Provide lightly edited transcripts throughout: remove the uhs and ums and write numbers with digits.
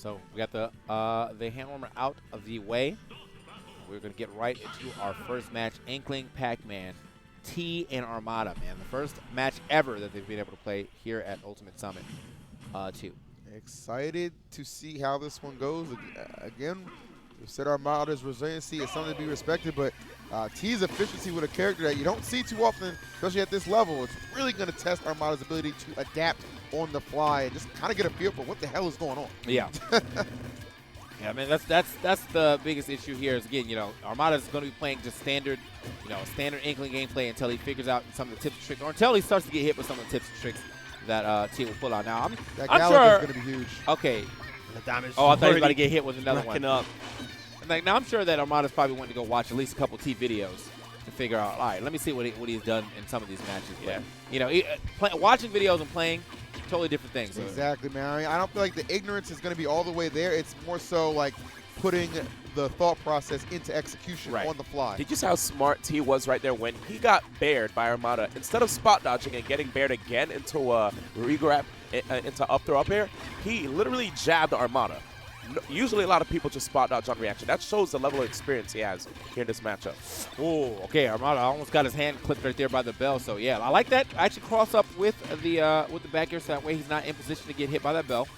So we got the hand warmer out of the way. We're going to get right into our first match, Inkling, Pac-Man, T, and Armada, man. The first match ever that they've been able to play here at Ultimate Summit 2. Excited to see how this one goes. Again, we said Armada's resiliency is something to be respected, but T's efficiency with a character that you don't see too often, especially at this level, it's really going to test Armada's ability to adapt on the fly and just kind of get a feel for what the hell is going on. Yeah. Yeah, I mean, that's the biggest issue here is, again, you know, Armada's going to be playing just standard, you know, standard Inkling gameplay until he figures out some of the tips and tricks, or until he starts to get hit with some of the tips and tricks that T will pull out. Now, I'm sure. Is going to be huge. Okay. The damage. Oh, I thought he was about to get hit with another one. Up. Like, now, I'm sure that Armada's probably wanting to go watch at least a couple T videos to figure out, all right, let me see what he's done in some of these matches. Yeah. But, you know, watching videos and playing, totally different things. Exactly, man. I mean, I don't feel like the ignorance is going to be all the way there. It's more so like putting the thought process into execution on the fly. Did you see how smart T was right there when he got bared by Armada? Instead of spot dodging and getting bared again into a regrab, into up throw up air, he literally jabbed Armada. Usually a lot of people just spot dodge on reaction. That shows the level of experience he has here in this matchup. Oh, okay. Armada almost got his hand clipped right there by the bell. So, yeah, I like that. I actually cross up with the back air so that way he's not in position to get hit by that bell.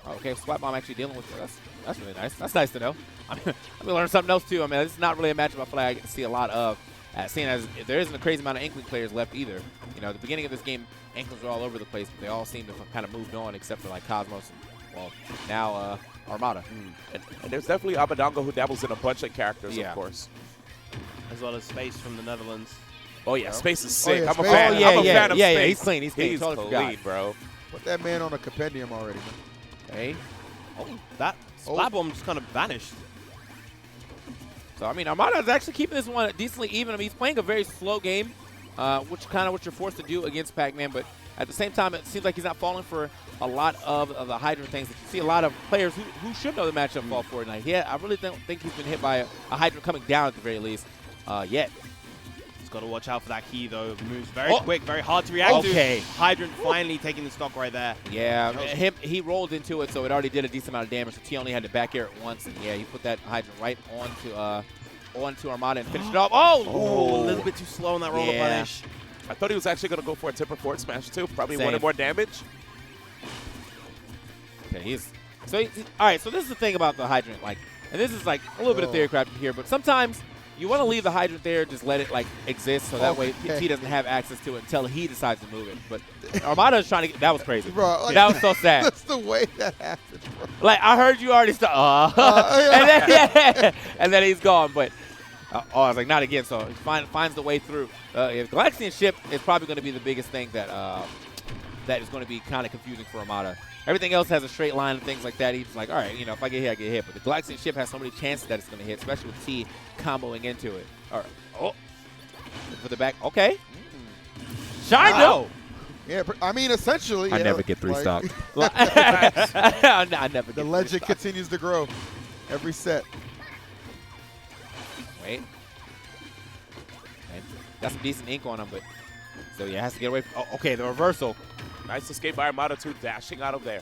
Okay, Splat Bomb actually dealing with it. That's really nice. That's nice to know. I'm going to learn something else, too. I mean, this is not really a matchup I feel like I get to see a lot of, seeing as there isn't a crazy amount of Inkling players left either. You know, at the beginning of this game, Inklings were all over the place, but they all seem to have kind of moved on except for, like, Cosmos and, well, now Armada. And there's definitely Abadongo who dabbles in a bunch of characters, of course. As well as Space from the Netherlands. Oh, yeah, Space is sick. Yeah, I'm a fan. I'm a fan of Space. Yeah, he's clean. He's clean. He's clean, bro. Put that man on a compendium already, man. Okay. Oh, that Splat Bomb just kind of vanished. So, I mean, Armada is actually keeping this one decently even. I mean, he's playing a very slow game, which kind of what you're forced to do against Pac-Man. But at the same time, it seems like he's not falling for a lot of the Hydra things that you see a lot of players who should know the matchup fall for tonight. Yeah, I really don't think he's been hit by a Hydra coming down at the very least yet. Got to watch out for that key, though. Moves very quick, very hard to react to. Hydrant finally taking the stock right there. Yeah, he rolled into it, so it already did a decent amount of damage. So T only had to back air it once, and yeah, he put that Hydrant right onto Armada and finished it off. Oh, a little bit too slow on that roll-up punish. I thought he was actually going to go for a tipper forward smash, too. Probably wanted more damage. Okay, all right, so this is the thing about the Hydrant, like, and this is like a little bit of theory crafting here, but sometimes you want to leave the Hydrant there, just let it like exist, so that way T doesn't have access to it until he decides to move it. But Armada is trying to that was crazy. Bro, like, that was so sad. That's the way that happened, bro. Like, I heard you already start, and then he's gone, but I was like, not again, so he finds the way through. Galaxian ship is probably going to be the biggest thing that is going to be kind of confusing for Armada. Everything else has a straight line and things like that. He's like, all right, you know, if I get hit, I get hit. But the Galaxian ship has so many chances that it's going to hit, especially with T comboing into it. All right. Oh. For the back. Okay. Shine though. Yeah, I mean, essentially. I never get three-stock. I never get the legend continues to grow every set. Wait. Okay. Got some decent ink on him, but so yeah, has to get away from. Oh, okay, the reversal. Nice escape by Armada, too, dashing out of there.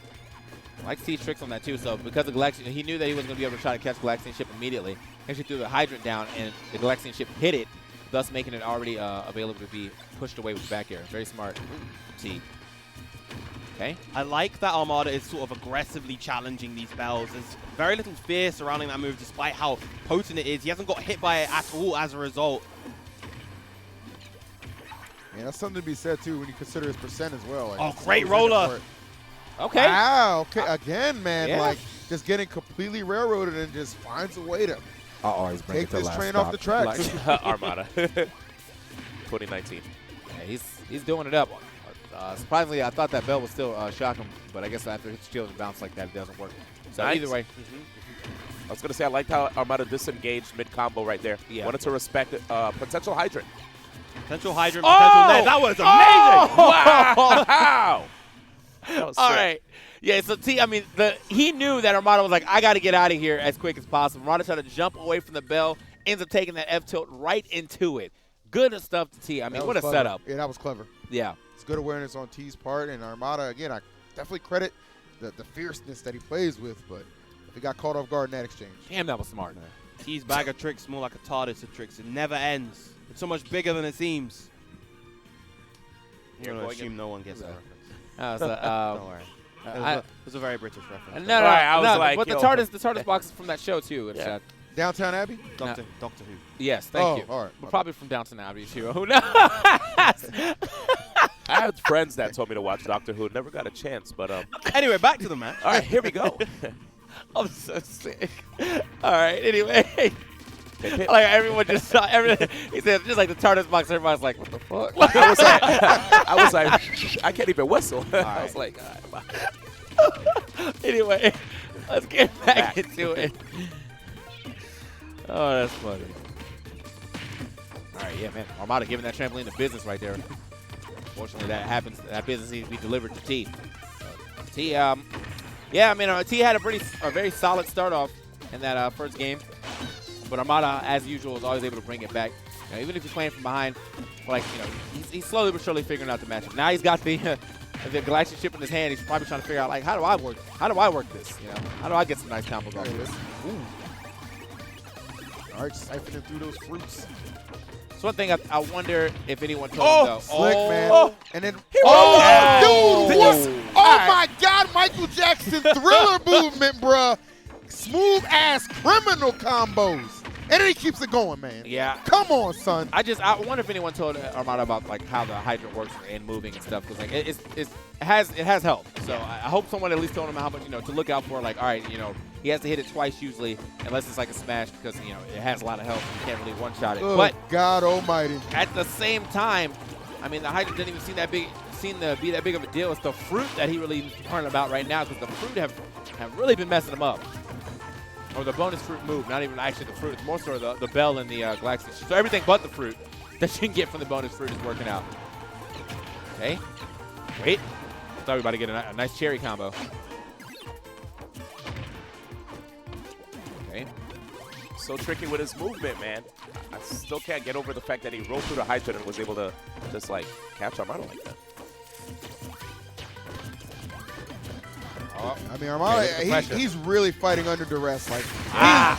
I like T's tricks on that, too. So because the Galaxian, he knew that he wasn't going to be able to try to catch Galaxian ship immediately. Actually threw the Hydrant down, and the Galaxian ship hit it, thus making it already available to be pushed away with back air. Very smart from T. Okay. I like that Armada is sort of aggressively challenging these bells. There's very little fear surrounding that move, despite how potent it is. He hasn't got hit by it at all as a result. Yeah, that's something to be said, too, when you consider his percent as well. Like, great roller. Okay. Wow, okay. Again, man, like, just getting completely railroaded and just finds a way to take this train off the tracks. Armada. 2019. Yeah, he's doing it up. Surprisingly, I thought that bell would still shock him, but I guess after his shield and bounce like that, it doesn't work. So either way. I was going to say, I liked how Armada disengaged mid-combo right there. Yeah. Wanted to respect potential Hydrant. Potential Hydrant, potential net. That was amazing. Wow. That was All sick. right. Yeah, so T, I mean, he knew that Armada was like, I got to get out of here as quick as possible. Armada tried to jump away from the bell, ends up taking that F-tilt right into it. Good stuff to T. I mean, what a setup. Yeah, that was clever. Yeah. It's good awareness on T's part, and Armada, again, I definitely credit the fierceness that he plays with, but he got caught off guard in that exchange. Damn, that was smart. T's bag of tricks more like a TARDIS of tricks. It never ends. It's so much bigger than it seems. You're going to assume no one gets that reference. Don't worry. It was a very British reference. No, I was like, but the TARDIS box is from that show too. Yeah. Downtown Abbey? Doctor Who. Yes, thank you. All right. But probably from Downton Abbey too. Who knows? I had friends that told me to watch Doctor Who. Never got a chance, but Anyway, back to the match. all right, here we go. I'm so sick. All right. Anyway, Hit. like everyone just saw everything. He said just like the TARDIS box. Everybody's like, what the fuck? I was like, I can't even whistle. I was like, all right, Anyway, let's get back into it. Oh, that's funny. All right, yeah, man. Armada giving that trampoline the business right there. Unfortunately, that happens. That business needs to be delivered to T. T, yeah, I mean, T had a very solid start off in that first game, but Armada, as usual, is always able to bring it back. You know, even if he's playing from behind, like he's slowly but surely figuring out the matchup. Now he's got the Galactic chip in his hand. He's probably trying to figure out like how do I work this? You know, how do I get some nice combos off this? Ooh. All right, siphoning through those fruits. So one thing I wonder if anyone told him though. Slick, man. Oh. And then, Oh. dude, what's, my God, Michael Jackson Thriller movement, bruh. Smooth ass criminal combos. And then he keeps it going, man. Yeah. Come on, son. I wonder if anyone told Armada about like how the hydrant works and moving and stuff, because like it has health. So I hope someone at least told him how much to look out for. Like, all right, he has to hit it twice usually, unless it's like a smash, because it has a lot of health. You can't really one shot it. Oh, but God Almighty. at the same time, I mean the hydrant didn't even seem to be that big of a deal. It's the fruit that he really needs to learn about right now, because the fruit have really been messing him up. Or the bonus fruit move, not even actually the fruit. It's more so the bell and the Galactic. So everything but the fruit that you can get from the bonus fruit is working out. Okay. Wait. I thought we were about to get a nice cherry combo. Okay. So tricky with his movement, man. I still can't get over the fact that he rolled through the hydrant and was able to just like catch Armada like that. I mean, Armada, he's really fighting under duress. Like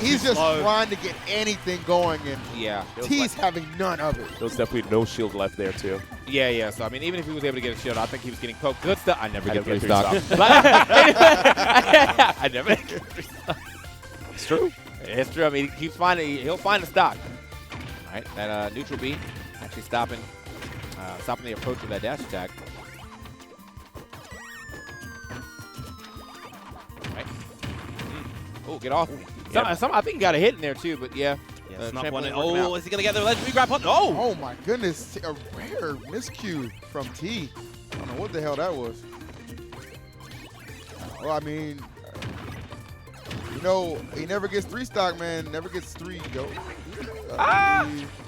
he's just slow. trying to get anything going, and Yeah. T's having none of it. There was definitely no shield left there, too. Yeah. So, I mean, even if he was able to get a shield, I think he was getting poked. Good stuff. I never get never free get stock. free I never get free stock. It's true. It's true. I mean, he'll find the stock. All right. That neutral B actually stopping the approach of that dash attack. Oh, get off. Yep. I think he got a hit in there, too, but yeah. Snuff one in. trampoline working Oh, out. is he going to get the legendary grab? Oh! Oh my goodness, a rare miscue from T. I don't know what the hell that was. Well, I mean, he never gets 3 stock, man. Never gets 3, yo.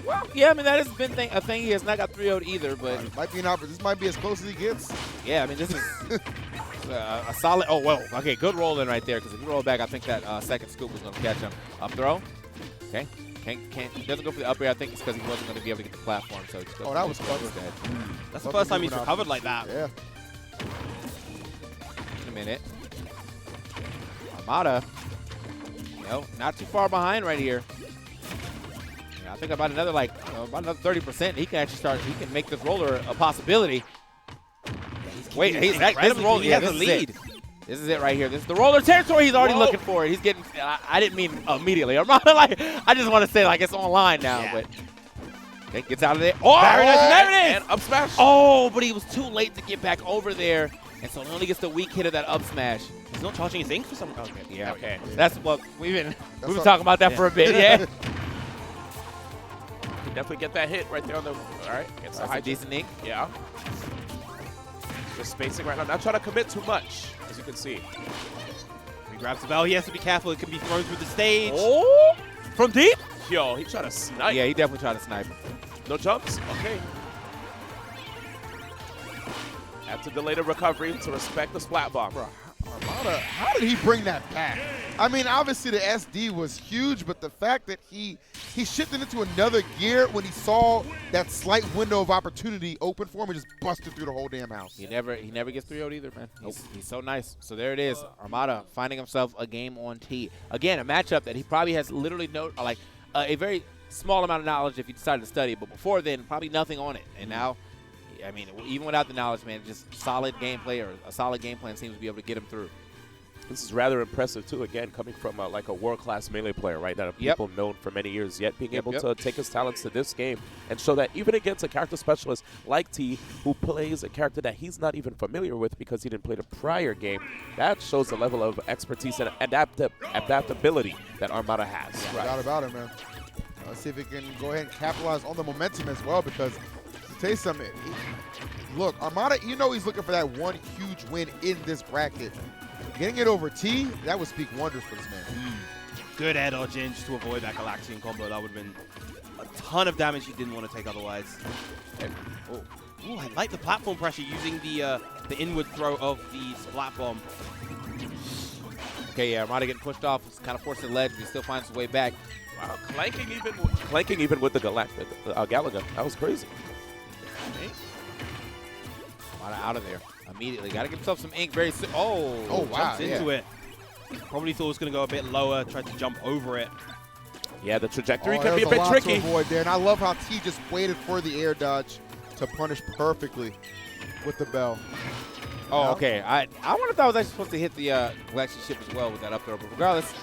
Well, yeah, I mean, that has been a thing. He has not got 3-0'd either, but Might be an opportunity. This might be as close as he gets. yeah, I mean, this is a solid. Oh, well, okay, good roll in right there, because if you roll it back, I think that second scoop was going to catch him. Up throw. Okay. Doesn't go for the up air. I think it's because he wasn't going to be able to get the platform, so he just goes Oh, that was for clever. instead. That's the first time he's recovered like that. Yeah. In a minute. Armada, not too far behind right here. Yeah, I think about another 30%. He can actually he can make this roller a possibility. Wait, this roller, he has the this is lead. it. This is it right here. This is the roller territory he's already looking for. He's getting. I didn't mean immediately. Armada, I just want to say it's online now, Yeah. but okay, gets out of there. Oh, Very nice. There it is. And up smash. Oh, but he was too late to get back over there, and so he only gets the weak hit of that up smash. He's not charging his ink for some. Okay. Yeah, Okay. That's what we've been all- talking about that for a bit. Yeah, You definitely get that hit right there on the. All right. Gets the that's a hydrant. decent ink. Yeah. Just spacing right now. Not trying to commit too much, as you can see. He grabs the bell. He has to be careful. It can be thrown through the stage. Oh, from deep. Yo, he tried to snipe. Yeah, he definitely tried to snipe. No jumps? Okay. Have to delay the recovery to respect the splat bomb. Bro, Armada, how did he bring that back? I mean, obviously the SD was huge, but the fact that he shifted into another gear when he saw that slight window of opportunity open for him and just busted through the whole damn house. He never gets 3-0'd either, man. He's so nice. So there it is. Armada finding himself a game on T. Again, a matchup that he probably has literally a very small amount of knowledge if he decided to study, but before then, probably nothing on it. And now, I mean, even without the knowledge, man, just solid gameplay or a solid game plan seems to be able to get him through. This is rather impressive, too, again, coming from like a world-class Melee player, right, that people known for many years, yet being able to take his talents to this game and show that even against a character specialist like T, who plays a character that he's not even familiar with because he didn't play the prior game, that shows the level of expertise and adaptability that Armada has. No doubt about it, man. Let's see if he can go ahead and capitalize on the momentum as well, because to tell you something, look, Armada, you know he's looking for that one huge win in this bracket. Getting it over T, that would speak wonders for this man. Good air dodge in just to avoid that Galaxian combo. That would have been a ton of damage he didn't want to take otherwise. Oh, I like the platform pressure using the inward throw of the Splat Bomb. Okay, yeah, Armada getting pushed off. It's kind of forced to the ledge, but he still finds his way back. Wow, clanking even with the Galaga. That was crazy. Okay. Armada out of there immediately. Got to give himself some ink very soon. Oh, wow. Jumps into it. Probably thought it was going to go a bit lower, tried to jump over it. Yeah, the trajectory can be a bit tricky. To avoid there. And I love how T just waited for the air dodge to punish perfectly with the bell. Oh, okay. I wonder if that was actually supposed to hit the Galaxian ship as well with that up throw. But regardless,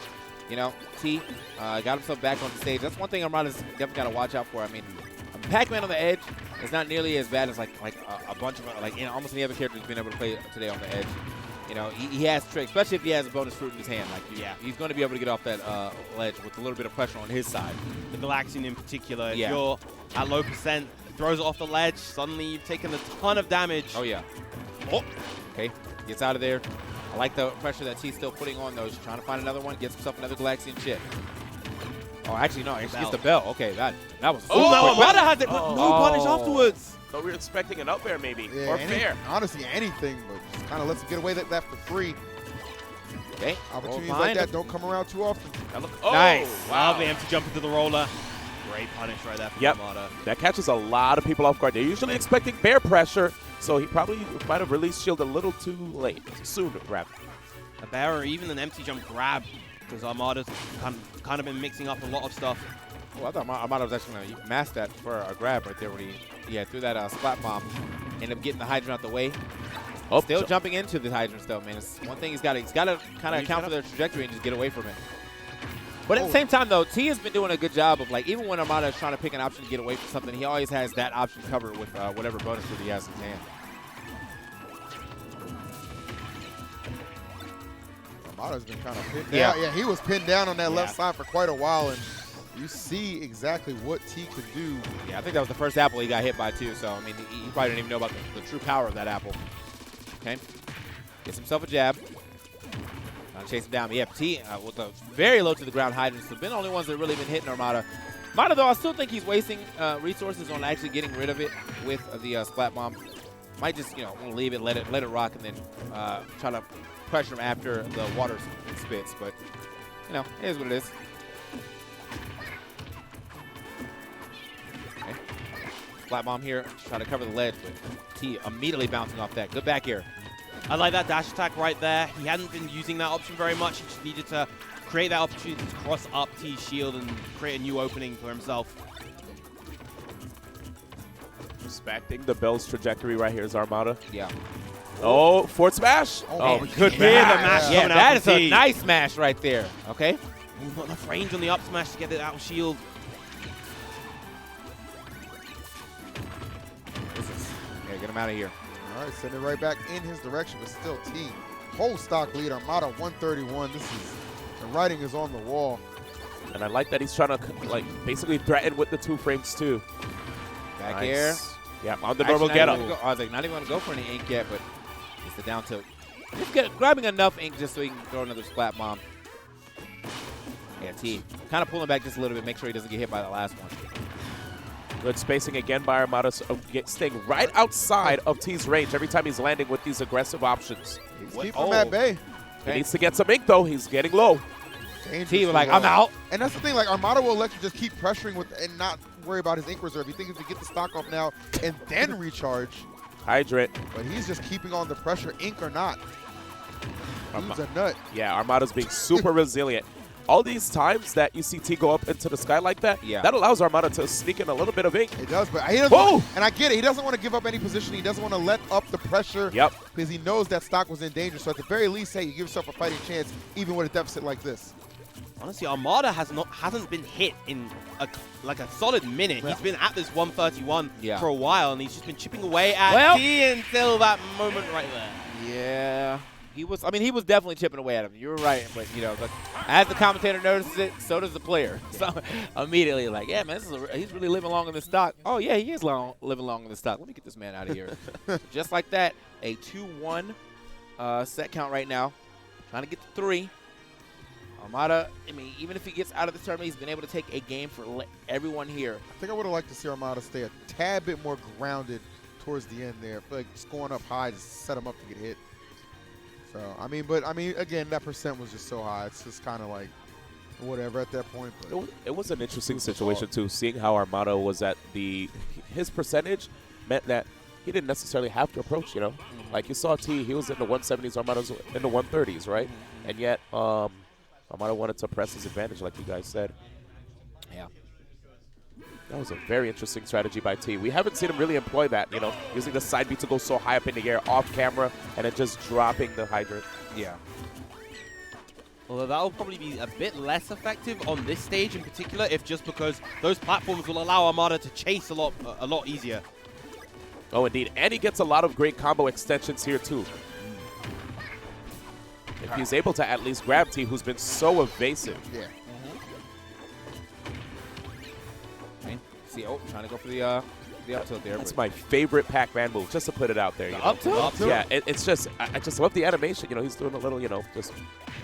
you know, T got himself back on the stage. That's one thing Armada's definitely got to watch out for. I mean, Pac-Man on the edge is not nearly as bad as like a bunch of almost any other character who's been able to play today on the edge. You know, he has tricks, especially if he has a bonus fruit in his hand. He's going to be able to get off that ledge with a little bit of pressure on his side. The Galaxian in particular, if you're at low percent, throws it off the ledge, suddenly you've taken a ton of damage. Oh, yeah. Oh, okay. Gets out of there. I like the pressure that T's still putting on those. Trying to find another one. Gets himself another Galaxian chip. Oh, actually, no. He gets the bell. Okay, that was... Oh, no, Armada has it, but no punish afterwards. So we were expecting an up air maybe, or fair. Honestly, anything, but just kind of lets him get away with that for free. Okay. Opportunities like that don't come around too often. Nice. Wow, the empty jump into the roller. Great punish right there from Armada. That catches a lot of people off guard. They're usually expecting bear pressure, so he probably might have released shield a little too late. Soon, rather. A bear or even an empty jump grab, because Armada's kind of been mixing up a lot of stuff. Oh, I thought Armada was actually going to mask that for a grab right there when he threw that Splat Bomb. Ended up getting the Hydrant out the way. Oh, still jumping into the Hydrant still, man. It's one thing he's got to kind of account for their trajectory and just get away from it. But at the same time, though, T has been doing a good job of, even when Armada is trying to pick an option to get away from something, he always has that option covered with whatever bonus fruit he has in his hand. Armada's been kind of pinned down. Yeah, he was pinned down on that left side for quite a while, and you see exactly what T could do. Yeah, I think that was the first apple he got hit by, too. So, I mean, he probably didn't even know about the true power of that apple. Okay. Gets himself a jab. Trying to chase him down. But yeah, T with a very low to the ground Hydrants have been the only ones that really been hitting Armada. Armada, though, I still think he's wasting resources on actually getting rid of it with the Splat Bomb. Might just, want to leave it, let it rock, and then try to pressure him after the water spits. But, it is what it is. Okay. Splat Bomb here, try to cover the ledge, but T immediately bouncing off that. Good back air. I like that dash attack right there. He hadn't been using that option very much. He just needed to create that opportunity to cross up T's shield and create a new opening for himself. Respecting the bell's trajectory right here is Armada. Yeah. Oh, forward smash. Oh, good hear the mash. Yeah, that is a nice smash right there. Okay. Ooh, not enough range on the up smash to get it out of shield. Get him out of here. All right, send it right back in his direction, but still T. Whole stock lead, Armada 131. The writing is on the wall. And I like that he's trying to basically threaten with the 2 frames too. Back air. Yeah, on the normal get up. I was not even going to go for any ink yet, but it's the down tilt. Just grabbing enough ink just so he can throw another Splat Bomb. Yeah, T. Kind of pulling back just a little bit, make sure he doesn't get hit by the last one. Good spacing again by Armada, staying right outside of T's range every time he's landing with these aggressive options. He's keeping him at bay. He needs to get some ink, though. He's getting low. T was like, I'm out. And that's the thing, like, Armada will let you just keep pressuring with and not worry about his ink reserve. He thinks if he get the stock off now and then recharge. Hydrant. But he's just keeping on the pressure, ink or not. He's a nut. Yeah, Armada's being super resilient. All these times that you see T go up into the sky like that, that allows Armada to sneak in a little bit of ink. It does, but he doesn't and I get it. He doesn't want to give up any position. He doesn't want to let up the pressure because he knows that stock was in danger. So at the very least, hey, you give yourself a fighting chance even with a deficit like this. Honestly, Armada hasn't been hit in like a solid minute. He's been at this 131 for a while, and he's just been chipping away at T until that moment right there. Yeah. He was definitely chipping away at him. You were right, but as the commentator notices it, so does the player. So immediately, like, yeah, man, he's really living long in the stock. Oh yeah, he is living long in the stock. Let me get this man out of here. Just like that, a 2-1 set count right now, trying to get to 3. Armada, I mean, even if he gets out of the tournament, he's been able to take a game for everyone here. I think I would have liked to see Armada stay a tad bit more grounded towards the end there. I feel like just going up high just set him up to get hit. So, I mean, again, that percent was just so high. It's just kind of like whatever at that point. But it was an interesting situation, too, seeing how Armada was at his percentage meant that he didn't necessarily have to approach, Like you saw T, he was in the 170s, Armada's in the 130s, right? And yet, Armada wanted to press his advantage, like you guys said. Yeah. That was a very interesting strategy by T. We haven't seen him really employ that, using the side B to go so high up in the air off camera and then just dropping the hydrant. Yeah. Although that will probably be a bit less effective on this stage in particular, if just because those platforms will allow Armada to chase a lot easier. Oh, indeed. And he gets a lot of great combo extensions here, too. If he's able to at least grab T, who's been so evasive. Yeah. See, trying to go for the up tilt there. That's my favorite Pac-Man move, just to put it out there. Up tilt? Yeah, it's just, I just love the animation. He's doing a little, just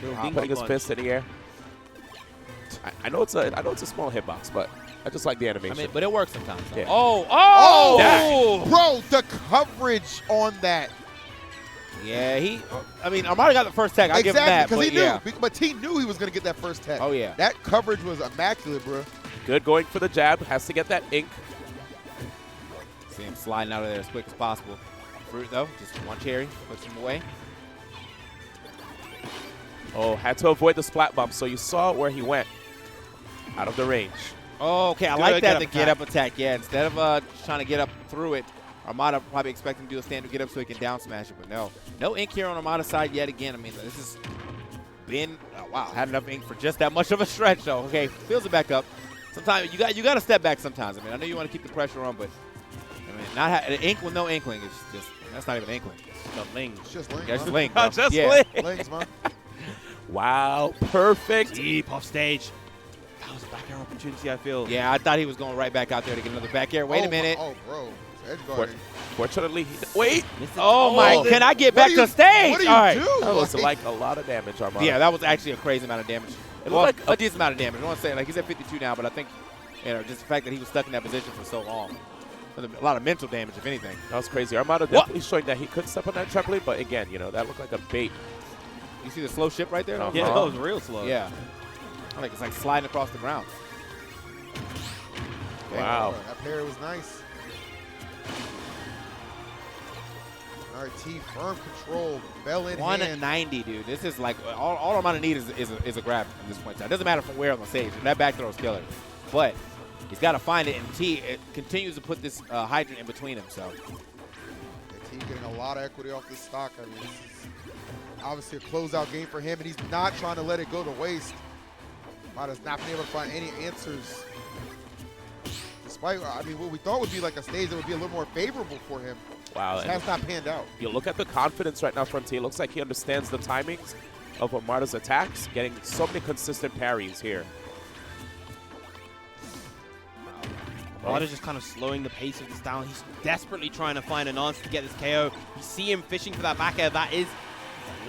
putting his fist in the air. I know it's a small hitbox, but I just like the animation. I mean, but it works sometimes. So. Yeah. Oh! Bro, the coverage on that. Yeah, Armada got the first tag. I'll give him that. Because he knew. But T knew he was going to get that first tag. Oh, yeah. That coverage was immaculate, bro. Good going for the jab. Has to get that ink. See him sliding out of there as quick as possible. Fruit, though, just one cherry. Puts him away. Oh, had to avoid the splat bump, so you saw where he went. Out of the range. Oh, okay. I like that, the get-up attack. Yeah, instead of trying to get up through it, Armada probably expecting to do a standard get-up so he can down smash it, but no. No ink here on Armada's side yet again. I mean, this has been, wow, had enough ink for just that much of a stretch, though. Okay, fills it back up. Sometimes you got to step back sometimes. I mean, I know you want to keep the pressure on, but I mean, not an ink with no Inkling is just, that's not even Inkling. It's just Ling. It's just Ling. Yeah, just Ling, bro. Just Ling. Lings, man. Wow, perfect. Deep off stage. That was a back air opportunity, I feel. Yeah, I thought he was going right back out there to get another back air. Wait a minute. Oh, bro. Edge guarding. Fortunately, wait. Oh, my. Can I get back to stage? What do you do? That was like a lot of damage, Armada. Yeah, that was actually a crazy amount of damage. It was like a decent amount of damage. I want to say, like, he's at 52 now, but I think, just the fact that he was stuck in that position for so long. A lot of mental damage, if anything. That was crazy. Armada definitely showing that he could step on that trampoline, but again, that looked like a bait. You see the slow ship right there? Yeah, that was real slow. Yeah. Like it's like sliding across the ground. Wow. That parry was nice. All right, T, firm control, bell in 190, dude. This is like, all Armada need is a grab at this point. It doesn't matter from where on the stage. That back throw is killer. But he's got to find it, and T continues to put this hydrant in between him. So T getting a lot of equity off this stock. I mean, this is obviously a closeout game for him, and he's not trying to let it go to waste. Armada's not been able to find any answers. Despite, I mean, what we thought would be like a stage that would be a little more favorable for him. Wow. It has not panned out. You look at the confidence right now from T. It looks like he understands the timings of Armada's attacks, getting so many consistent parries here. Armada's just kind of slowing the pace of this down. He's desperately trying to find an answer to get this KO. You see him fishing for that back air. That is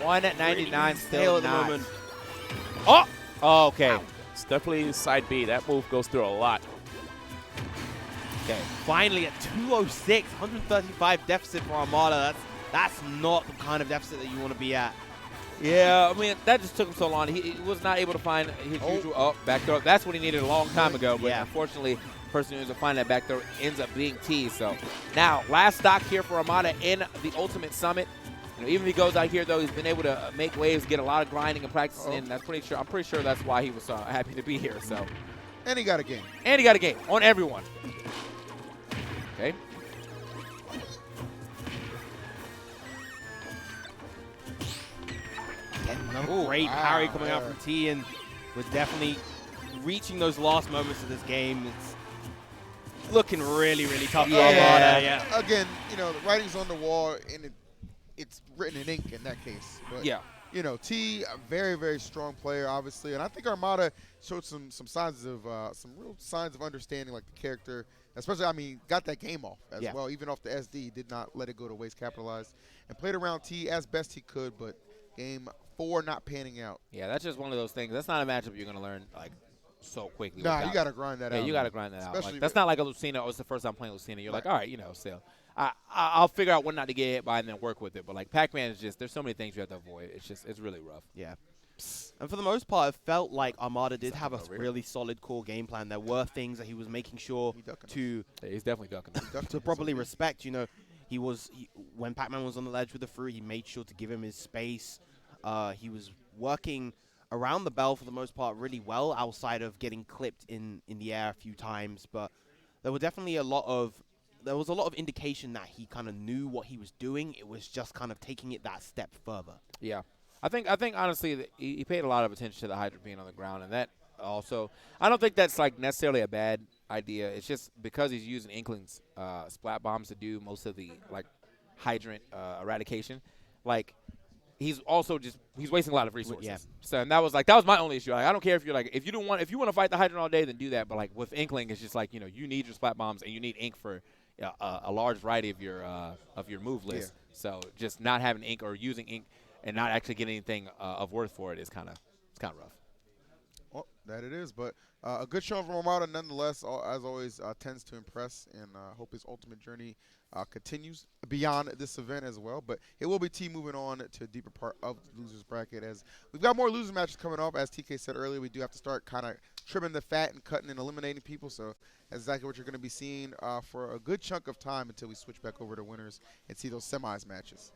199 still at the moment. Oh, okay. Wow. It's definitely side B. That move goes through a lot. Okay. Finally at 206, 135 deficit for Armada. That's not the kind of deficit that you want to be at. Yeah, I mean, that just took him so long. He was not able to find his usual back throw. That's what he needed a long time ago, but unfortunately, the person who ends up finding that back throw ends up being T. So now, last stock here for Armada in the Ultimate Summit. Even if he goes out here, though, he's been able to make waves, get a lot of grinding and practicing in. I'm pretty sure that's why he was happy to be here. So, and he got a game. And he got a game on everyone. Okay. Great parry coming out from T, and we're definitely reaching those last moments of this game. It's looking really, really tough for Armada. Yeah. Again, the writing's on the wall, and it's written in ink in that case. But, T, a very, very strong player, obviously, and I think Armada showed some signs of some real signs of understanding, like the character, especially, got that game off as well, even off the SD, did not let it go to waste, capitalized, and played around T as best he could, but game 4 not panning out. Yeah, that's just one of those things. That's not a matchup you're going to learn so quickly. Nah, you got to grind that out. Yeah, you got to grind that out. That's not like a Lucina. Oh, it's the first time playing Lucina. You're like, all right, still. I'll figure out when not to get hit by and then work with it. But like Pac-Man is just, there's so many things you have to avoid. It's really rough. Yeah. And for the most part, it felt like Armada did have a really solid core game plan. There were things that he was making sure to. Yeah, he's definitely ducking. To properly respect. When Pac-Man was on the ledge with the fruit, he made sure to give him his space. He was working around the bell for the most part really well, outside of getting clipped in the air a few times. But there were definitely a lot of indication that he kind of knew what he was doing. It was just kind of taking it that step further. Yeah, I think honestly that he paid a lot of attention to the Hydra being on the ground, and that also I don't think that's necessarily a bad idea. It's just because he's using Inkling's splat bombs to do most of the hydrant eradication, he's also he's wasting a lot of resources. Yeah. So and that was my only issue. I don't care if you're if you want to fight the Hydrant all day, then do that. But with Inkling, it's just you need your splat bombs and you need ink for a large variety of your move list. Yeah. So just not having ink or using ink and not actually getting anything of worth for it is kind of rough. Well, that it is, but a good show from Armada nonetheless. As always, tends to impress, and hope his ultimate journey continues beyond this event as well. But it will be T moving on to a deeper part of the losers bracket, as we've got more loser matches coming up. As TK said earlier, we do have to start kind of trimming the fat and cutting and eliminating people. So that's exactly what you're going to be seeing for a good chunk of time until we switch back over to winners and see those semis matches.